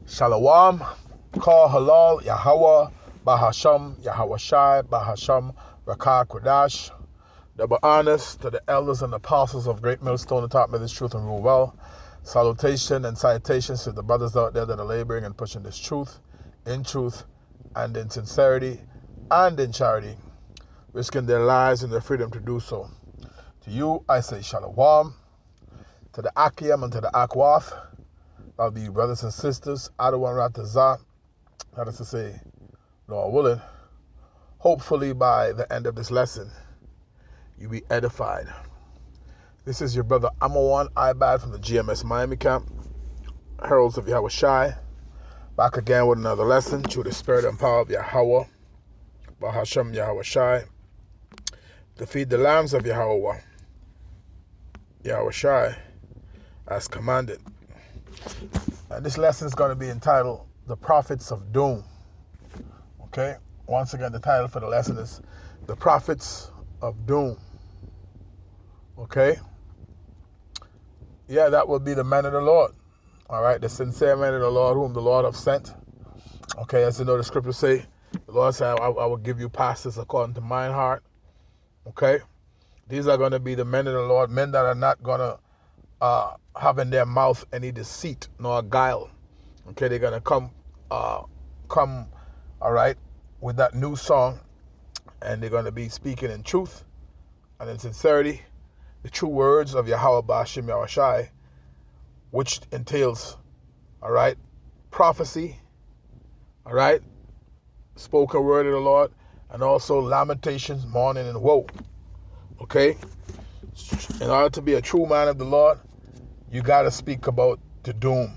Shalom, Kal Halal, Yahweh, Bahasham, Yahweh Shai, Bahasham, Rakah Kodash. Double honors to the elders and apostles of Great Millstone and taught me this truth and rule well. Salutation and salutations to the brothers out there that are laboring and pushing this truth, and in sincerity, and in charity, risking their lives and their freedom to do so. To you, I say Shalom, to the Akim and to the Akwath, of the brothers and sisters, Adawan Ratazah, that is to say, Lord willing, hopefully by the end of this lesson, you be edified. This is your brother Amawan Ibad from the GMS Miami camp, Heralds of Yahweh Shai, back again with another lesson through the spirit and power of Yahweh, Bahasham Yahweh Shai, to feed the lambs of Yahweh, Yahweh Shai, as commanded. And this lesson is going to be entitled, The Prophets of Doom. Okay? Once again, the title for the lesson is The Prophets of Doom. Okay? Yeah, that would be the men of the Lord. All right? The sincere men of the Lord, whom the Lord have sent. Okay, as you know, the scriptures say, the Lord said, I will give you pastors according to mine heart. Okay? These are going to be the men of the Lord, men that are not going to have in their mouth any deceit nor guile. Okay, they're gonna come, all right, with that new song, and they're gonna be speaking in truth and in sincerity, the true words of Yahweh Bashim Yahweh Shai, which entails, all right, prophecy, all right, spoken word of the Lord, and also lamentations, mourning, and woe. Okay, in order to be a true man of the Lord, you got to speak about the doom,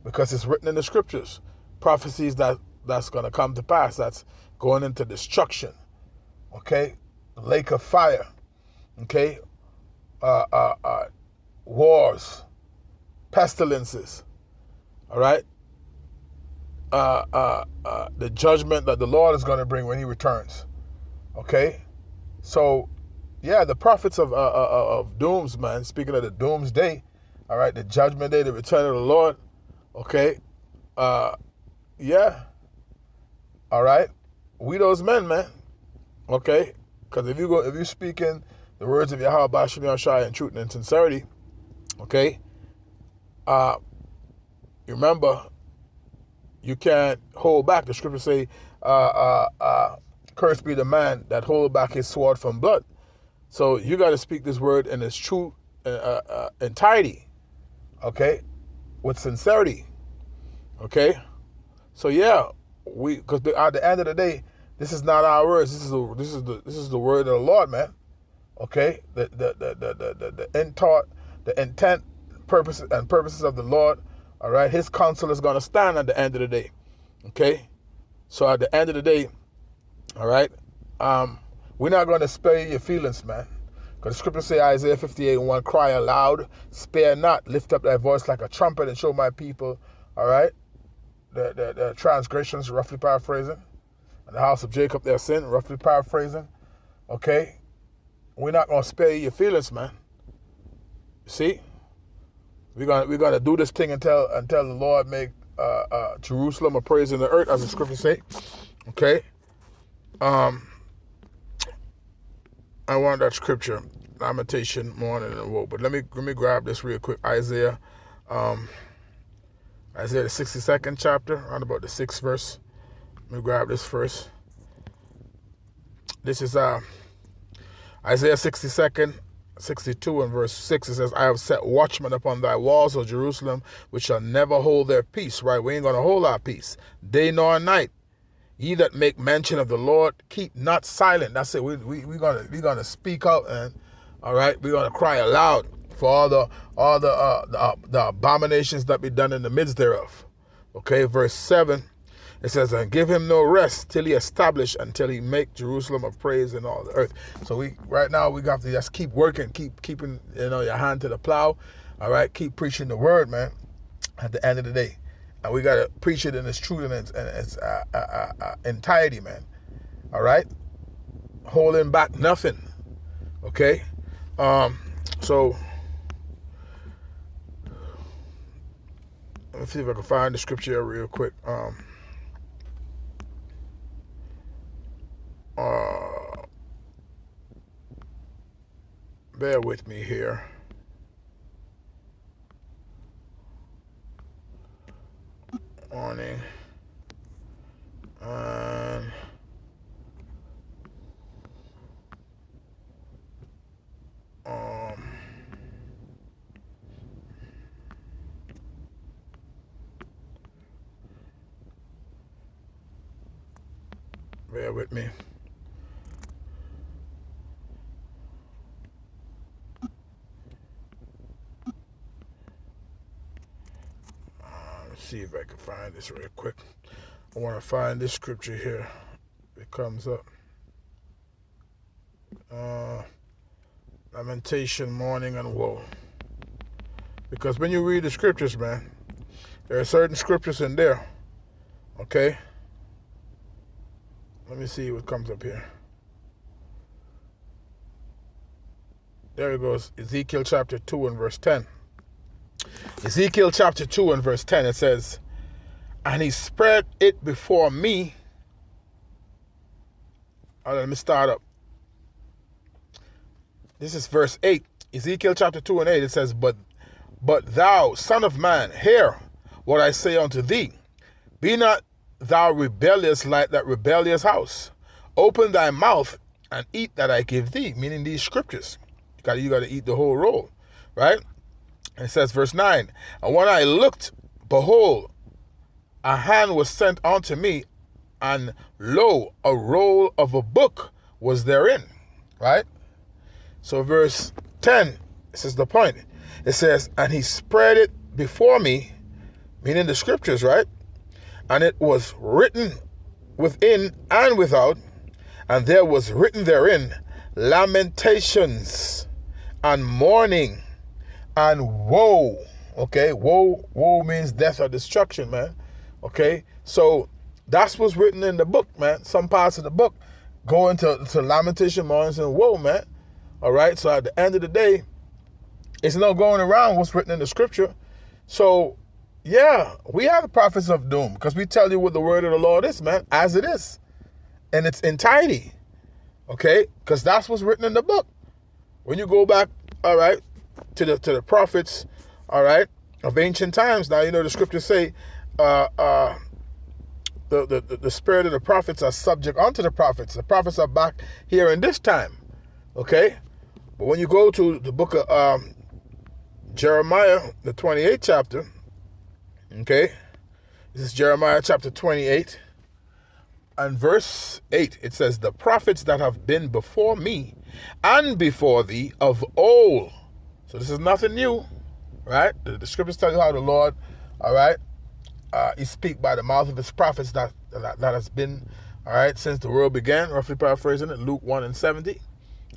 because it's written in the scriptures, prophecies that's going to come to pass, that's going into destruction, okay, lake of fire, okay, wars, pestilences, all right, the judgment that the Lord is going to bring when he returns, okay. So yeah, the prophets of dooms, man, speaking of the doomsday, all right, the judgment day, the return of the Lord, okay, yeah, all right, we those men, man, okay, because if you speak in the words of Yahweh Bashim Yahshai in truth and in sincerity, okay, you remember, you can't hold back. The scriptures say, cursed be the man that hold back his sword from blood. So you got to speak this word in its true entirety, okay, with sincerity, okay. So yeah, because at the end of the day, this is not our words. This is the word of the Lord, man. Okay, the intent, purposes of the Lord. All right, His counsel is going to stand at the end of the day. Okay, so at the end of the day, all right, we're not going to spare your feelings, man. Because the scriptures say, Isaiah 58:1, cry aloud, spare not, lift up thy voice like a trumpet and show my people, all right, the transgressions, roughly paraphrasing, and the house of Jacob their sin, roughly paraphrasing, okay? We're not going to spare your feelings, man. See? We're gonna do this thing until the Lord make Jerusalem a praise in the earth, as the scriptures say, okay? I want that scripture, lamentation, mourning, and woe. But let me grab this real quick. Isaiah the 62nd chapter, around about the 6th verse. Let me grab this first. This is Isaiah 62nd, 62 and verse 6. It says, I have set watchmen upon thy walls, O Jerusalem, which shall never hold their peace. Right? We ain't going to hold our peace, day nor night. Ye that make mention of the Lord, keep not silent. That's it. We're gonna speak out, and all right, we're gonna cry aloud for all the abominations that be done in the midst thereof. Okay, verse 7, it says, and give him no rest till he establish, until he make Jerusalem a praise in all the earth. So right now we got to just keep working, keeping your hand to the plow. All right, keep preaching the word, man. At the end of the day. And we got to preach it in its truth and its entirety, man. All right? Holding back nothing. Okay? So Let me see if I can find the scripture here real quick. Bear with me here. Morning. And bear with me. Let's see if I can find this real quick. I want to find this scripture here. It comes up. Lamentation, mourning, and woe. Because when you read the scriptures, man, there are certain scriptures in there. Okay? Let me see what comes up here. There it goes. Ezekiel chapter 2 and verse 10. Ezekiel chapter 2 and verse 10, it says, and he spread it before me. Let me start up. This is verse 8. Ezekiel chapter 2 and 8, it says, But thou, son of man, hear what I say unto thee. Be not thou rebellious like that rebellious house. Open thy mouth and eat that I give thee, meaning these scriptures. You got to eat the whole roll, right? And it says, verse 9, and when I looked, behold, a hand was sent unto me, and lo, a roll of a book was therein, right? So verse 10, this is the point. It says, and he spread it before me, meaning the scriptures, right? And it was written within and without, and there was written therein lamentations and mourning and woe. Okay, woe means death or destruction, man. Okay, so that's what's written in the book, man. Some parts of the book go into lamentation, mourning, and woe, man. All right, so at the end of the day, it's not going around what's written in the scripture. So, yeah, we are the prophets of doom because we tell you what the word of the Lord is, man, as it is, in its entirety. Okay, because that's what's written in the book. When you go back, all right, to the prophets, all right, of ancient times. Now, you know, the scriptures say the spirit of the prophets are subject unto the prophets. The prophets are back here in this time, okay? But when you go to the book of Jeremiah, the 28th chapter, okay? This is Jeremiah chapter 28 and verse 8. It says, the prophets that have been before me and before thee of old. So this is nothing new, right? The scriptures tell you how the Lord, all right, he speak by the mouth of his prophets that has been, all right, since the world began, roughly paraphrasing it, Luke 1 and 70,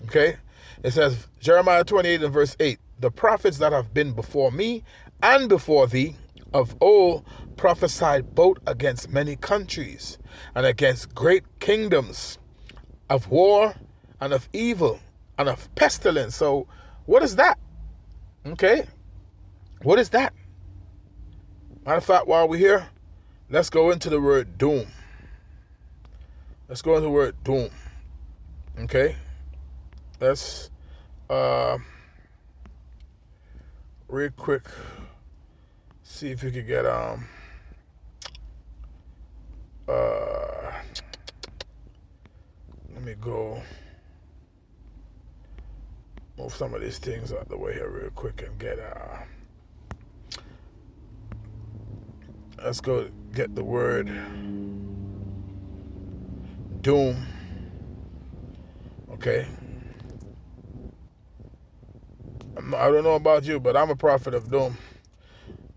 okay? It says, Jeremiah 28 and verse 8, the prophets that have been before me and before thee of old prophesied both against many countries and against great kingdoms, of war and of evil and of pestilence. So what is that? Okay, what is that? Matter of fact, while we're here, let's go into the word doom. Let's go into the word doom. Okay, let's real quick see if we could get let me go move some of these things out the way here real quick and get let's go get the word doom. Okay, I don't know about you, but I'm a prophet of doom.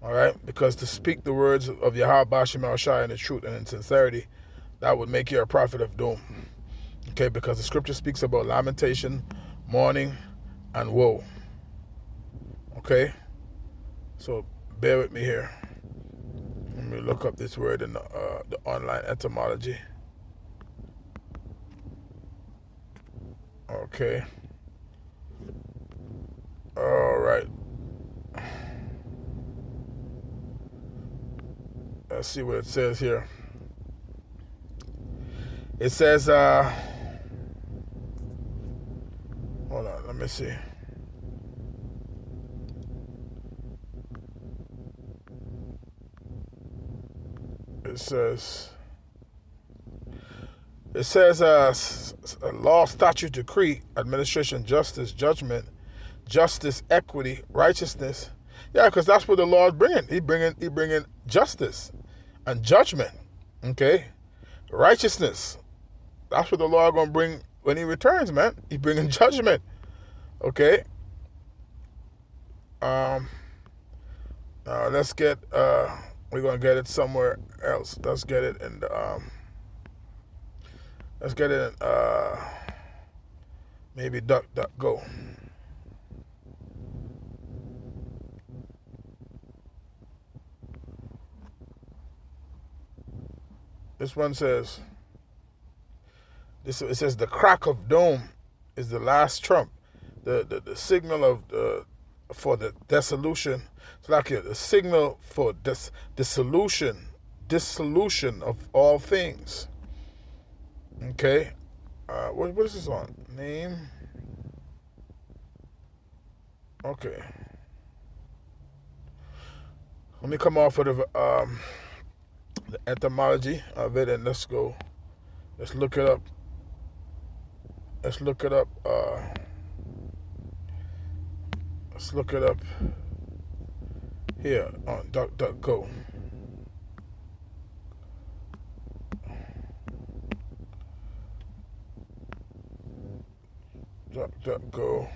All right, because to speak the words of Yahweh Bashim El-Shai in the truth and in sincerity, that would make you a prophet of doom. Okay, because the scripture speaks about lamentation, mourning, and woe. Okay, so bear with me here. Let me look up this word in the online etymology. Okay. All right. Let's see what it says here. It says, hold on, let me see. It says, law, statute, decree, administration, justice, judgment, justice, equity, righteousness. Yeah, because that's what the Lord's bringing. He bringing justice and judgment. Okay, righteousness. That's what the Lord gonna bring when He returns, man. He bringing judgment. Okay. Let's get. We're gonna get it somewhere else. Let's get it in the. Let's get it in. Maybe DuckDuckGo. This one says. It says the crack of doom is the last trump, the signal of for the dissolution. It's like the signal for dissolution of all things. Okay, what is this on? Name. Okay. Let me come off of the etymology of it and let's go. Let's look it up. Let's look it up. Let's look it up here on DuckDuckGo. DuckDuckGo.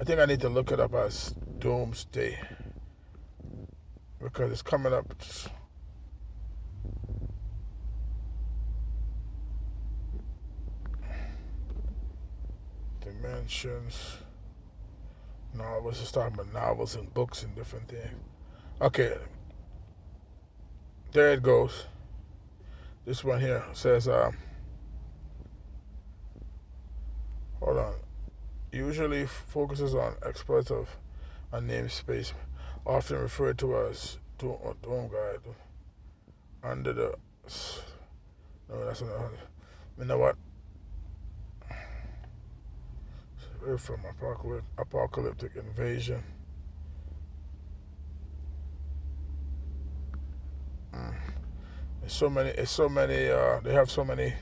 I think I need to look it up as doomsday because it's coming up. Dimensions. Novels. It's talking about novels and books and different things. Okay. There it goes. This one here says, hold on. Usually focuses on exploits of a namespace, often referred to as Doom Guide. Under the... No, that's not... You know what? From apocalyptic invasion. It's so many. They have so many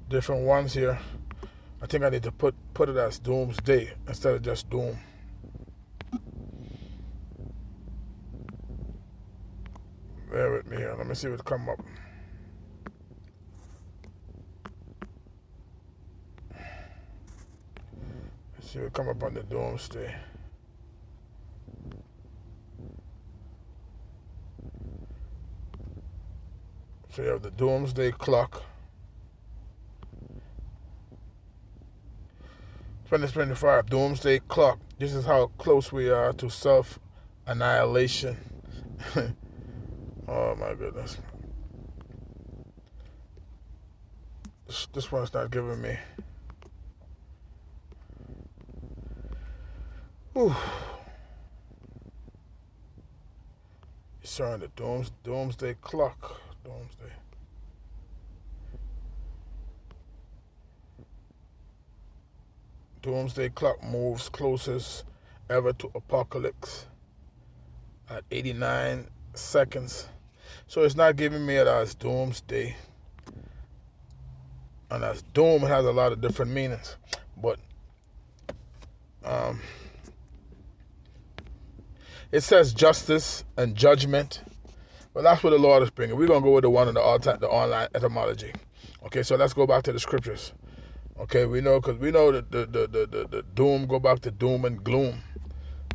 different ones here. I think I need to put it as doomsday instead of just doom. Bear with me here. Let me see what come up. Let's see what come up on the doomsday. So you have the doomsday clock. 2025 doomsday clock. This is how close we are to self-annihilation. Oh my goodness. This one's not giving me. Whew. It's showing the doomsday clock. Doomsday. Doomsday clock moves closest ever to apocalypse at 89 seconds. So it's not giving me it as doomsday. And as doom has a lot of different meanings. But it says justice and judgment. But that's what the Lord is bringing. We're going to go with the one in the online etymology. Okay, so let's go back to the scriptures. Okay, we know because we know that the doom go back to doom and gloom.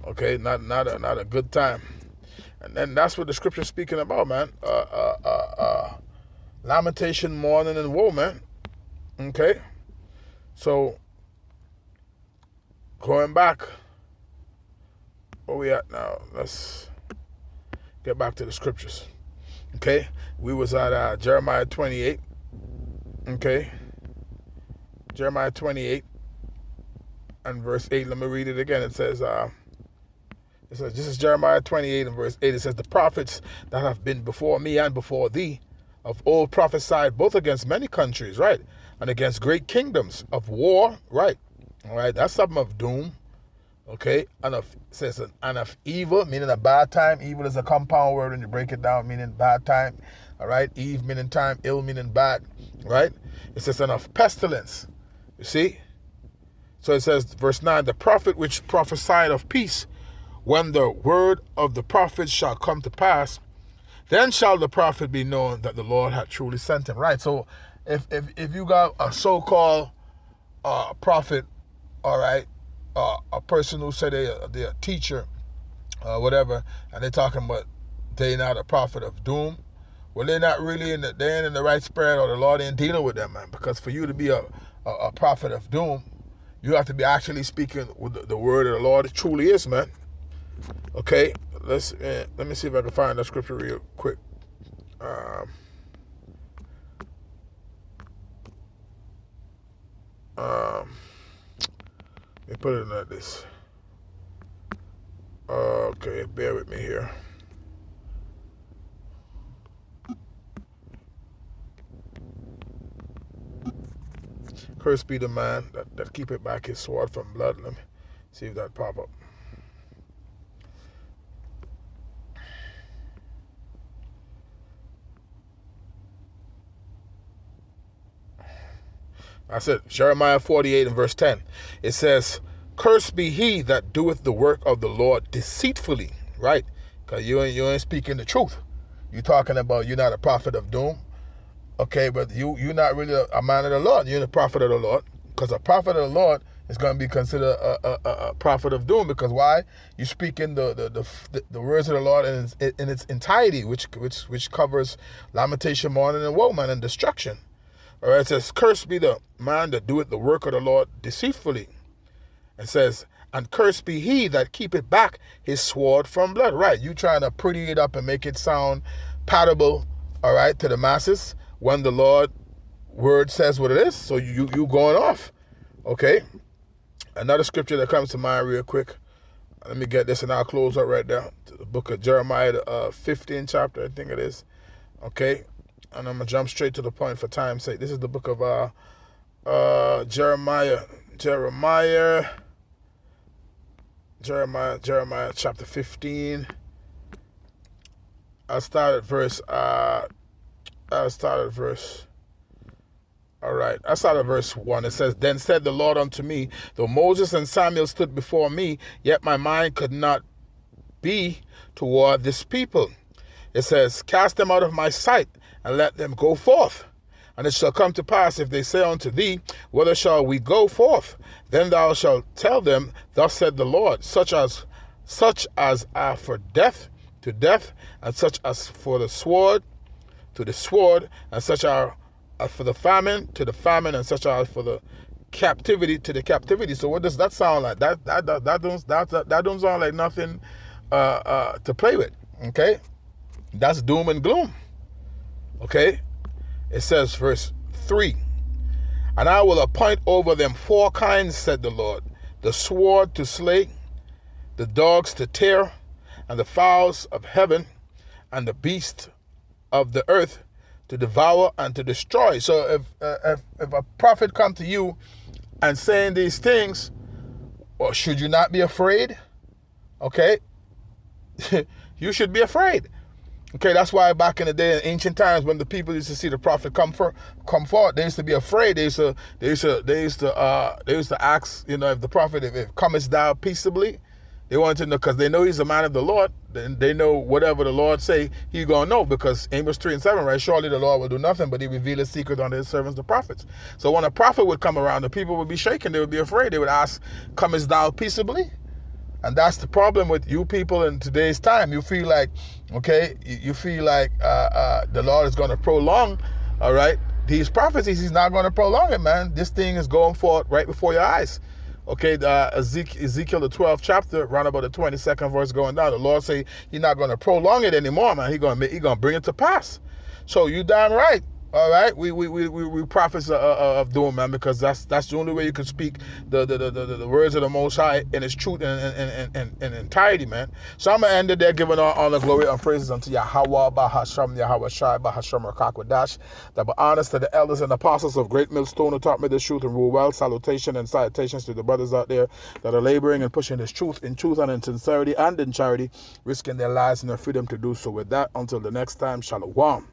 Okay, not a good time. And then that's what the scripture's speaking about, man. Lamentation, mourning, and woe, man. Okay, so going back, where we at now? Let's get back to the scriptures. Okay, we was at Jeremiah 28. Okay, Jeremiah 28. and verse 8. Let me read it again. It says, this is Jeremiah 28 and verse 8. It says, the prophets that have been before me and before thee of old prophesied both against many countries, right? And against great kingdoms of war, right? All right, that's something of doom. Okay, and of, it says, and of evil, meaning a bad time. Evil is a compound word when you break it down, meaning bad time. All right, Eve meaning time, ill meaning bad, right? It says, and of pestilence. You see? So it says, verse 9, the prophet which prophesied of peace, when the word of the prophet shall come to pass, then shall the prophet be known that the Lord hath truly sent him. Right, so if you got a so-called prophet, all right, a person who said they're a teacher, whatever, and they're talking about they not a prophet of doom, well, they're not really they ain't in the right spirit, or the Lord ain't dealing with them, man. Because for you to be a prophet of doom, you have to be actually speaking with the word of the Lord. It truly is, man. Okay, let me see if I can find that scripture real quick. Let me put it like this. Okay, bear with me here. Cursed be the man that keepeth back his sword from blood. Let me see if that pop up. I said Jeremiah 48 and verse 10. It says, cursed be he that doeth the work of the Lord deceitfully. Right? Because you ain't speaking the truth. You're talking about you're not a prophet of doom. Okay, but you're not really a man of the Lord. You're the prophet of the Lord. Because a prophet of the Lord is going to be considered a prophet of doom. Because why? You speak in the words of the Lord in its entirety, which covers lamentation, mourning, and woe, man, and destruction. All right, it says, cursed be the man that doeth the work of the Lord deceitfully. It says, and cursed be he that keepeth back his sword from blood. Right, you trying to pretty it up and make it sound palatable, all right, to the masses, when the Lord word says what it is. So you going off. Okay, another scripture that comes to mind real quick. Let me get this and I'll close up right there. To the book of Jeremiah, 15th chapter, I think it is. Okay, and I'm going to jump straight to the point for time's sake. This is the book of Jeremiah chapter 15. I'll start at verse 1. It says, then said the Lord unto me, though Moses and Samuel stood before me, yet my mind could not be toward this people. It says, cast them out of my sight, and let them go forth. And it shall come to pass, if they say unto thee, whither shall we go forth? Then thou shalt tell them, thus said the Lord, such as are for death, to death, and such as for the sword, to the sword, and such are for the famine, to the famine, and such are for the captivity, to the captivity. So what does that sound like? That don't sound like nothing to play with. Okay, that's doom and gloom. Okay, it says verse 3, and I will appoint over them 4 kinds, said the Lord, the sword to slay, the dogs to tear, and the fowls of heaven, and the beasts of the earth to devour and to destroy. So if a prophet come to you and saying these things, well, should you not be afraid? Okay, you should be afraid. Okay, that's why back in the day, in ancient times, when the people used to see the prophet come forward, they used to be afraid. They used to ask, if the prophet, if comest thou peaceably, they wanted to know, because they know he's a man of the Lord. Then they know whatever the Lord say, he's gonna know, because Amos 3 and 7, right? Surely the Lord will do nothing, but he reveal his secret unto his servants, the prophets. So when a prophet would come around, the people would be shaken. They would be afraid. They would ask, comest thou peaceably? And that's the problem with you people in today's time. You feel like, okay, you feel like the Lord is going to prolong, all right, these prophecies. He's not going to prolong it, man. This thing is going forth right before your eyes. Okay, Ezekiel, the 12th chapter, around about the 22nd verse going down, the Lord say he's not going to prolong it anymore, man. He's going to bring it to pass. So you damn right. All right, we prophets of doom, man, because that's the only way you can speak the words of the Most High in its truth and entirety, man. So I'm gonna end it there, giving all the glory and praises unto Yahweh, Bahasham, Yahweh Shai, Bahasham, Rakakwadash. That be honest to the elders and apostles of Great Millstone who taught me this truth and rule well. Salutation and salutations to the brothers out there that are laboring and pushing this truth in truth and in sincerity and in charity, risking their lives and their freedom to do so. With that, until the next time, Shalom.